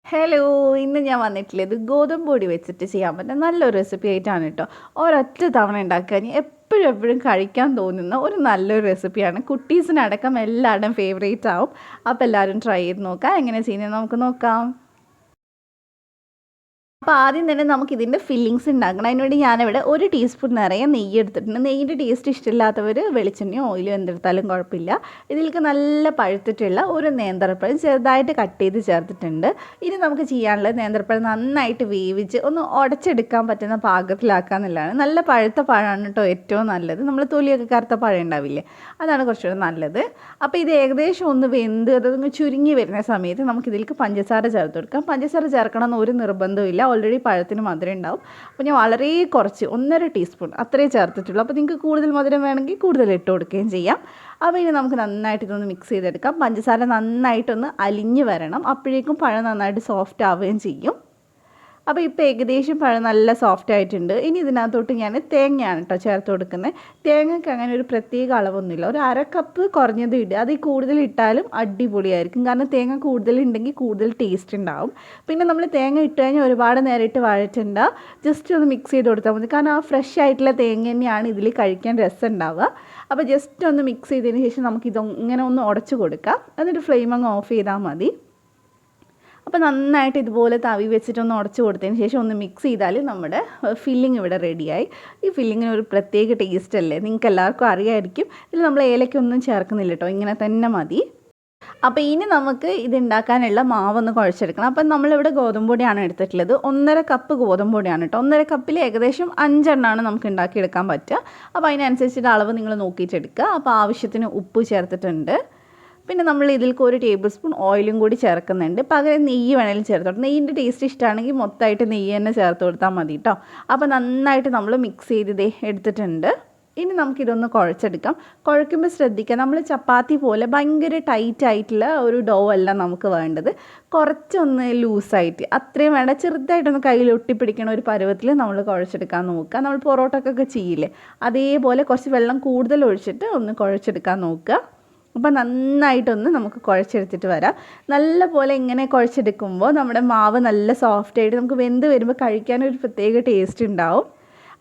Hello, ഇന്ന് ഞാൻ വന്നിട്ടുള്ളത് ഗോതമ്പ് പൊടി വെച്ചിട്ട് ചെയ്യാൻ പറ്റുന്ന നല്ലൊരു റെസിപ്പി ആയിട്ടാണ് കേട്ടോ. ഒരൊറ്റ തവണ ഉണ്ടാക്കാൻ എപ്പോഴും എപ്പോഴും കഴിക്കാൻ തോന്നുന്ന ഒരു നല്ലൊരു റെസിപ്പിയാണ്. കുട്ടീസിനടക്കം എല്ലാവരുടെയും ഫേവറേറ്റ് ആവും. അപ്പോൾ എല്ലാവരും ട്രൈ ചെയ്ത് നോക്കാം. എങ്ങനെ ചെയ്യുന്നത് നമുക്ക് നോക്കാം. അപ്പോൾ ആദ്യം തന്നെ നമുക്കിതിൻ്റെ ഫില്ലിങ്സ് ഉണ്ടാക്കണം. അതിനുവേണ്ടി ഞാനിവിടെ 1 ടീസ്പൂൺ നിറയെ നെയ്യ് എടുത്തിട്ടുണ്ട്. നെയ്യിൻ്റെ ടേസ്റ്റ് ഇഷ്ടമില്ലാത്തവർ വെളിച്ചെണ്ണയോ ഓയിലോ എന്തെടുത്താലും കുഴപ്പമില്ല. ഇതിലേക്ക് നല്ല പഴുത്തിട്ടുള്ള ഒരു നേന്ത്രപ്പഴം ചെറുതായിട്ട് കട്ട് ചെയ്ത് ചേർത്തിട്ടുണ്ട്. ഇനി നമുക്ക് ചെയ്യാനുള്ളത് നേന്ത്രപ്പഴം നന്നായിട്ട് വേവിച്ച് ഒന്ന് ഉടച്ചെടുക്കാൻ പറ്റുന്ന പാകത്തിലാക്കുക എന്നുള്ളതാണ്. നല്ല പഴുത്ത പഴമാണ് കേട്ടോ ഏറ്റവും നല്ലത്. നമ്മൾ തൊലിയൊക്കെ കറുത്ത പഴം ഉണ്ടാവില്ലേ, അതാണ് കുറച്ചുകൂടെ നല്ലത്. അപ്പോൾ ഇത് ഏകദേശം ഒന്ന് വെന്ത് അതൊന്ന് ചുരുങ്ങി വരുന്ന സമയത്ത് നമുക്കിതിലേക്ക് പഞ്ചസാര ചേർത്ത് കൊടുക്കാം. പഞ്ചസാര ചേർക്കണമെന്ന് ഒരു നിർബന്ധമില്ല. ഓൾറെഡി പഴത്തിന് മധുരം ഉണ്ടാവും. അപ്പോൾ ഞാൻ വളരെ കുറച്ച് 1.5 ടീസ്പൂൺ അത്രേ ചേർത്തിട്ടുള്ളൂ. അപ്പോൾ നിങ്ങൾക്ക് കൂടുതൽ മധുരം വേണമെങ്കിൽ കൂടുതൽ ഇട്ട് കൊടുക്കുകയും ചെയ്യാം. അപ്പോൾ ഇനി നമുക്ക് നന്നായിട്ട് ഇതൊന്ന് മിക്സ് ചെയ്തെടുക്കാം. പഞ്ചസാര നന്നായിട്ടൊന്ന് അലിഞ്ഞ് വരണം. അപ്പോഴേക്കും പഴം നന്നായിട്ട് സോഫ്റ്റ് ആവുകയും ചെയ്യും. അപ്പോൾ ഇപ്പോൾ ഏകദേശം പഴം നല്ല സോഫ്റ്റ് ആയിട്ടുണ്ട്. ഇനി ഇതിനകത്തോട്ട് ഞാൻ തേങ്ങയാണ് കേട്ടോ ചേർത്ത് കൊടുക്കുന്നത്. തേങ്ങയ്ക്ക് അങ്ങനെ ഒരു പ്രത്യേക അളവൊന്നുമില്ല. ഒരു 1/2 കപ്പ് കുറഞ്ഞത് ഇടുക. അതിൽ കൂടുതൽ ഇട്ടാലും അടിപൊളിയായിരിക്കും. കാരണം തേങ്ങ കൂടുതലുണ്ടെങ്കിൽ കൂടുതൽ ടേസ്റ്റ് ഉണ്ടാവും. പിന്നെ നമ്മൾ തേങ്ങ ഇട്ട് കഴിഞ്ഞാൽ ഒരുപാട് നേരം ഇട്ട് വഴറ്റണ്ട. ജസ്റ്റ് ഒന്ന് മിക്സ് ചെയ്ത് കൊടുത്താൽ മതി. കാരണം ആ ഫ്രഷ് ആയിട്ടുള്ള തേങ്ങ തന്നെയാണ് ഇതിൽ കഴിക്കാൻ രസം ഉണ്ടാവുക. അപ്പോൾ ജസ്റ്റ് ഒന്ന് മിക്സ് ചെയ്തതിന് ശേഷം നമുക്കിങ്ങനെ ഒന്ന് ഉടച്ച് കൊടുക്കാം. എന്നിട്ട് ഫ്ലെയിം അങ്ങ് ഓഫ് ചെയ്താൽ മതി. അപ്പോൾ നന്നായിട്ട് ഇതുപോലെ തവി വെച്ചിട്ടൊന്ന് ഉടച്ച് കൊടുത്തതിന് ശേഷം ഒന്ന് മിക്സ് ചെയ്താൽ നമ്മുടെ ഫില്ലിങ് ഇവിടെ റെഡിയായി. ഈ ഫില്ലിങ്ങിന് ഒരു പ്രത്യേക ടേസ്റ്റ് അല്ലേ, നിങ്ങൾക്ക് എല്ലാവർക്കും അറിയാമായിരിക്കും. ഇതിൽ നമ്മൾ ഏലക്കൊന്നും ചേർക്കുന്നില്ല കേട്ടോ, ഇങ്ങനെ തന്നെ മതി. അപ്പോൾ ഇനി നമുക്ക് ഇതുണ്ടാക്കാനുള്ള മാവൊന്ന് കുഴച്ചെടുക്കണം. അപ്പം നമ്മളിവിടെ ഗോതമ്പ് പൊടിയാണ് എടുത്തിട്ടുള്ളത്. 1.5 കപ്പ് ഗോതമ്പ് പൊടിയാണ് കേട്ടോ. 1.5 കപ്പിൽ ഏകദേശം 5 എണ്ണമാണ് നമുക്ക് ഉണ്ടാക്കിയെടുക്കാൻ പറ്റുക. അപ്പോൾ അതിനനുസരിച്ചിട്ട് അളവ് നിങ്ങൾ നോക്കിയിട്ടെടുക്കുക. അപ്പോൾ ആവശ്യത്തിന് ഉപ്പ് ചേർത്തിട്ടുണ്ട്. പിന്നെ നമ്മൾ ഇതിലേക്ക് 1 ടേബിൾ സ്പൂൺ ഓയിലും കൂടി ചേർക്കുന്നുണ്ട്. പകരം നെയ്യ് വേണമെങ്കിലും ചേർത്ത് കൊടുക്കാം. നെയ്യിൻ്റെ ടേസ്റ്റ് ഇഷ്ടമാണെങ്കിൽ മൊത്തമായിട്ട് നെയ്യ് തന്നെ ചേർത്ത് കൊടുത്താൽ മതി കേട്ടോ. അപ്പോൾ നന്നായിട്ട് നമ്മൾ മിക്സ് ചെയ്ത് എടുത്തിട്ടുണ്ട്. ഇനി നമുക്കിതൊന്ന് കുഴച്ചെടുക്കാം. കുഴയ്ക്കുമ്പോൾ ശ്രദ്ധിക്കുക, നമ്മൾ ചപ്പാത്തി പോലെ ഭയങ്കര ടൈറ്റ് ആയിട്ടുള്ള ഒരു ഡോ അല്ല നമുക്ക് വേണ്ടത്. കുറച്ചൊന്ന് ലൂസായിട്ട്, അത്രയും വേണ്ട, ചെറുതായിട്ടൊന്ന് കയ്യിൽ ഒട്ടിപ്പിടിക്കണ ഒരു പരുവത്തിൽ നമ്മൾ കുഴച്ചെടുക്കാൻ നോക്കുക. നമ്മൾ പൊറോട്ടക്കൊക്കെ ചെയ്യില്ലേ, അതേപോലെ കുറച്ച് വെള്ളം കൂടുതൽ ഒഴിച്ചിട്ട് ഒന്ന് കുഴച്ചെടുക്കാൻ നോക്കുക. അപ്പോൾ നന്നായിട്ടൊന്ന് നമുക്ക് കുഴച്ചെടുത്തിട്ട് വരാം. നല്ല പോലെ ഇങ്ങനെ കുഴച്ചെടുക്കുമ്പോൾ നമ്മുടെ മാവ് നല്ല സോഫ്റ്റായിട്ട് നമുക്ക് വെന്ത് വരുമ്പോൾ കഴിക്കാനൊരു പ്രത്യേക ടേസ്റ്റ് ഉണ്ടാവും.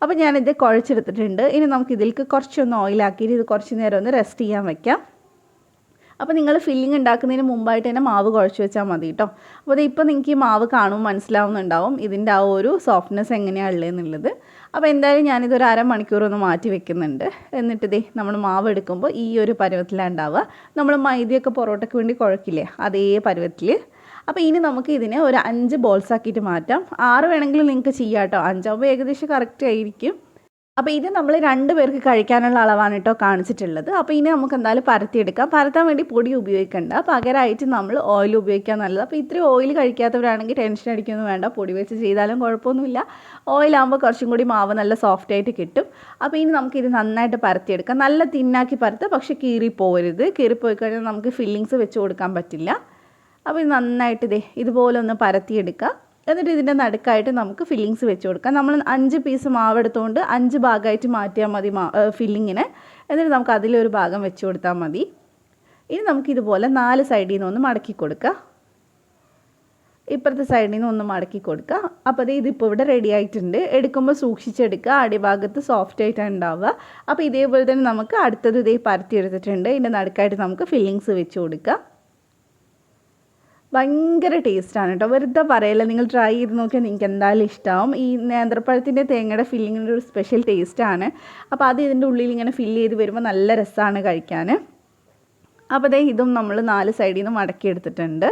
അപ്പോൾ ഞാനിത് കുഴച്ചെടുത്തിട്ടുണ്ട്. ഇനി നമുക്ക് ഇതിലേക്ക് കുറച്ചൊന്ന് ഓയിലാക്കിയിട്ട് ഇത് കുറച്ച് നേരം ഒന്ന് റെസ്റ്റ് ചെയ്യാൻ വയ്ക്കാം. അപ്പോൾ നിങ്ങൾ ഫില്ലിംഗ് ഉണ്ടാക്കുന്നതിന് മുമ്പായിട്ട് തന്നെ മാവ് കുഴച്ച് വെച്ചാൽ മതി കേട്ടോ. അപ്പോൾ ഇപ്പോൾ നിങ്ങൾക്ക് ഈ മാവ് കാണുമ്പോൾ മനസ്സിലാവുന്നുണ്ടാവും ഇതിൻ്റെ ആ ഒരു സോഫ്റ്റ്നെസ് എങ്ങനെയാണ് ഉള്ളതെന്നുള്ളത്. അപ്പോൾ എന്തായാലും ഞാനിതൊരു 1/2 മണിക്കൂർ ഒന്ന് മാറ്റി വെക്കുന്നുണ്ട്. എന്നിട്ട് നമ്മൾ മാവ് എടുക്കുമ്പോൾ ഈ ഒരു പരുവത്തിലാണ് ഉണ്ടാവുക. നമ്മൾ മൈദയൊക്കെ പൊറോട്ടയ്ക്ക് വേണ്ടി കുഴക്കില്ലേ, അതേ പരുവത്തിൽ. അപ്പോൾ ഇനി നമുക്ക് ഇതിനെ ഒരു 5 ബോൾസ് ആക്കിയിട്ട് മാറ്റാം. 6 വേണമെങ്കിലും നിങ്ങൾക്ക് ചെയ്യാം കേട്ടോ. 5 ആകുമ്പോൾ ഏകദേശം കറക്റ്റ് ആയിരിക്കും. അപ്പോൾ ഇത് നമ്മൾ 2 പേർക്ക് കഴിക്കാനുള്ള അളവാണ് കേട്ടോ കാണിച്ചിട്ടുള്ളത്. അപ്പോൾ ഇനി നമുക്ക് എന്തായാലും പരത്തിയെടുക്കാം. പരത്താൻ വേണ്ടി പൊടി ഉപയോഗിക്കേണ്ട, പകരമായിട്ട് നമ്മൾ ഓയിൽ ഉപയോഗിക്കാൻ നല്ലത്. അപ്പോൾ ഇത്രയും ഓയിൽ കഴിക്കാത്തവരാണെങ്കിൽ ടെൻഷൻ അടിക്കൊന്നും വേണ്ട, പൊടി വെച്ച് ചെയ്താലും കുഴപ്പമൊന്നുമില്ല. ഓയിലാകുമ്പോൾ കുറച്ചും കൂടി മാവ് നല്ല സോഫ്റ്റായിട്ട് കിട്ടും. അപ്പോൾ ഇനി നമുക്കിത് നന്നായിട്ട് പരത്തിയെടുക്കാം. നല്ല തിന്നാക്കി പരത്തുക, പക്ഷേ കീറിപ്പോകരുത്. കീറിപ്പോയി കഴിഞ്ഞാൽ നമുക്ക് ഫില്ലിങ്സ് വെച്ച് കൊടുക്കാൻ പറ്റില്ല. അപ്പോൾ ഇത് നന്നായിട്ട് ഇതുപോലെ ഒന്ന് പരത്തിയെടുക്കുക. എന്നിട്ട് ഇതിൻ്റെ നടുക്കായിട്ട് നമുക്ക് ഫില്ലിങ്സ് വെച്ച് കൊടുക്കാം. നമ്മൾ 5 പീസ് മാവ് എടുത്തുകൊണ്ട് 5 ഭാഗമായിട്ട് മാറ്റിയാൽ മതി ഫില്ലിങ്ങിന്. എന്നിട്ട് നമുക്ക് അതിലൊരു ഭാഗം വെച്ച് കൊടുത്താൽ മതി. ഇനി നമുക്കിതുപോലെ 4 സൈഡിൽ നിന്ന് ഒന്ന് മടക്കി കൊടുക്കുക. ഇപ്പുറത്തെ സൈഡിൽ നിന്ന് ഒന്ന് മടക്കി കൊടുക്കുക. അപ്പോൾ ഇതിപ്പോൾ ഇവിടെ റെഡി ആയിട്ടുണ്ട്. എടുക്കുമ്പോൾ സൂക്ഷിച്ചെടുക്കുക, അടിഭാഗത്ത് സോഫ്റ്റ് ആയിട്ടാണ് ഉണ്ടാവുക. അപ്പോൾ ഇതേപോലെ തന്നെ നമുക്ക് അടുത്തത് പരത്തി എടുത്തിട്ടുണ്ട്. ഇതിൻ്റെ നടുക്കായിട്ട് നമുക്ക് ഫില്ലിങ്സ് വെച്ച് കൊടുക്കുക. ഭയങ്കര ടേസ്റ്റാണ് കേട്ടോ, വെറുതെ പറയല്ല. നിങ്ങൾ ട്രൈ ചെയ്ത് നോക്കിയാൽ നിങ്ങൾക്ക് എന്തായാലും ഇഷ്ടമാവും. ഈ നേന്ത്രപ്പഴത്തിൻ്റെ തേങ്ങയുടെ ഫില്ലിങ്ങിൻ്റെ ഒരു സ്പെഷ്യൽ ടേസ്റ്റാണ്. അപ്പോൾ അത് ഇതിൻ്റെ ഉള്ളിൽ ഇങ്ങനെ ഫില്ല് ചെയ്ത് വരുമ്പോൾ നല്ല രസമാണ് കഴിക്കാൻ. അപ്പോൾ ഇതും നമ്മൾ 4 സൈഡിൽ നിന്ന് മടക്കിയെടുത്തിട്ടുണ്ട്.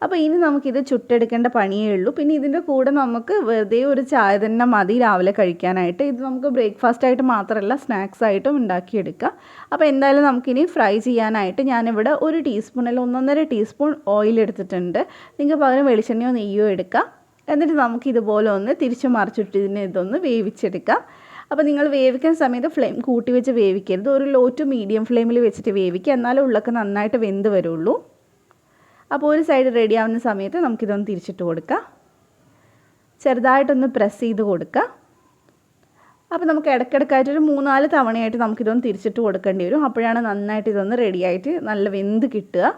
അപ്പോൾ ഇനി നമുക്കിത് ചുട്ടെടുക്കേണ്ട പണിയേ ഉള്ളൂ. പിന്നെ ഇതിൻ്റെ കൂടെ നമുക്ക് വെറുതെ ഒരു ചായ തന്നെ മതി രാവിലെ കഴിക്കാനായിട്ട്. ഇത് നമുക്ക് ബ്രേക്ക്ഫാസ്റ്റ് ആയിട്ട് മാത്രമല്ല സ്നാക്സ് ആയിട്ടും ഉണ്ടാക്കിയെടുക്കാം. അപ്പോൾ എന്തായാലും നമുക്കിനി ഫ്രൈ ചെയ്യാനായിട്ട് ഞാനിവിടെ 1 ടീസ്പൂൺ അല്ലെങ്കിൽ 1.5 ടീസ്പൂൺ ഓയിൽ എടുത്തിട്ടുണ്ട്. നിങ്ങൾക്ക് പകരം വെളിച്ചെണ്ണയോ നെയ്യോ എടുക്കാം. എന്നിട്ട് നമുക്കിതുപോലെ ഒന്ന് തിരിച്ച് മറിച്ചിട്ട് ഇതൊന്ന് വേവിച്ചെടുക്കാം. അപ്പോൾ നിങ്ങൾ വേവിക്കുന്ന സമയത്ത് ഫ്ലെയിം കൂട്ടി വെച്ച് വേവിക്കരുത്. ഒരു ലോ ടു മീഡിയം ഫ്ലെയിമിൽ വെച്ചിട്ട് വേവിക്കുക. എന്നാലും ഉള്ളൊക്കെ നന്നായിട്ട് വെന്ത് വരുള്ളൂ. അപ്പോൾ ഒരു സൈഡ് റെഡി ആവുന്ന സമയത്ത് നമുക്കിതൊന്ന് തിരിച്ചിട്ട് കൊടുക്കാം. ചെറുതായിട്ടൊന്ന് പ്രസ് ചെയ്ത് കൊടുക്കുക. അപ്പോൾ നമുക്ക് ഇടയ്ക്കിടയ്ക്കായിട്ടൊരു 3-4 തവണയായിട്ട് നമുക്കിതൊന്ന് തിരിച്ചിട്ട് കൊടുക്കേണ്ടി വരും. അപ്പോഴാണ് നന്നായിട്ട് ഇതൊന്ന് റെഡിയായിട്ട് നല്ല വെന്ത് കിട്ടുക.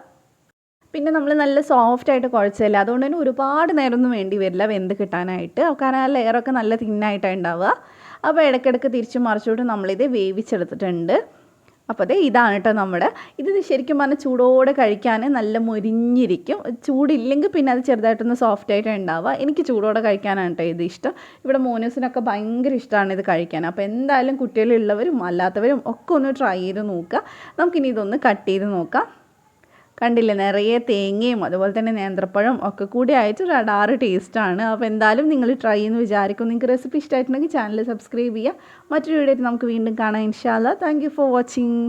പിന്നെ നമ്മൾ നല്ല സോഫ്റ്റായിട്ട് കുഴച്ചതല്ലേ, അതുകൊണ്ട് തന്നെ ഒരുപാട് നേരമൊന്നും വേണ്ടി വരില്ല വെന്ത് കിട്ടാനായിട്ട്. കാരണം ആ ലെയറൊക്കെ നല്ല തിന്നായിട്ടാണ് ഉണ്ടാവുക. അപ്പോൾ ഇടയ്ക്കിടയ്ക്ക് തിരിച്ച് മറിച്ചോട്ട് നമ്മളിത് വേവിച്ചെടുത്തിട്ടുണ്ട്. അപ്പോൾ അതെ ഇതാണ് കേട്ടോ ഇത് ശരിക്കും പറഞ്ഞാൽ ചൂടോടെ കഴിക്കാൻ നല്ല മൊരിഞ്ഞിരിക്കും. ചൂടില്ലെങ്കിൽ പിന്നെ അത് ചെറുതായിട്ടൊന്ന് സോഫ്റ്റായിട്ട് ഉണ്ടാവുക. എനിക്ക് ചൂടോടെ കഴിക്കാനാണ് കേട്ടോ ഇത് ഇഷ്ടം. ഇവിടെ മോനൂസിനൊക്കെ ഭയങ്കര ഇഷ്ടമാണ് ഇത് കഴിക്കാൻ. അപ്പോൾ എന്തായാലും കുട്ടികളുള്ളവരും അല്ലാത്തവരും ഒക്കെ ഒന്ന് ട്രൈ ചെയ്ത് നോക്കുക. നമുക്കിനി ഇതൊന്ന് കട്ട് ചെയ്ത് നോക്കാം. കണ്ടില്ലേ, നിറയെ തേങ്ങയും അതുപോലെ തന്നെ നേന്ത്രപ്പഴം ഒക്കെ കൂടി ആയിട്ട് ഒരു അടാറ് ടേസ്റ്റാണ്. അപ്പോൾ എന്തായാലും നിങ്ങൾ ട്രൈ ചെയ്യുമെന്ന് വിചാരിക്കും. നിങ്ങൾക്ക് റെസിപ്പി ഇഷ്ടമായിട്ടുണ്ടെങ്കിൽ ചാനൽ സബ്സ്ക്രൈബ് ചെയ്യുക. മറ്റൊരു വീഡിയോയിൽ നമുക്ക് വീണ്ടും കാണാം ഇൻഷാ അല്ലാഹ്. Thank you for watching.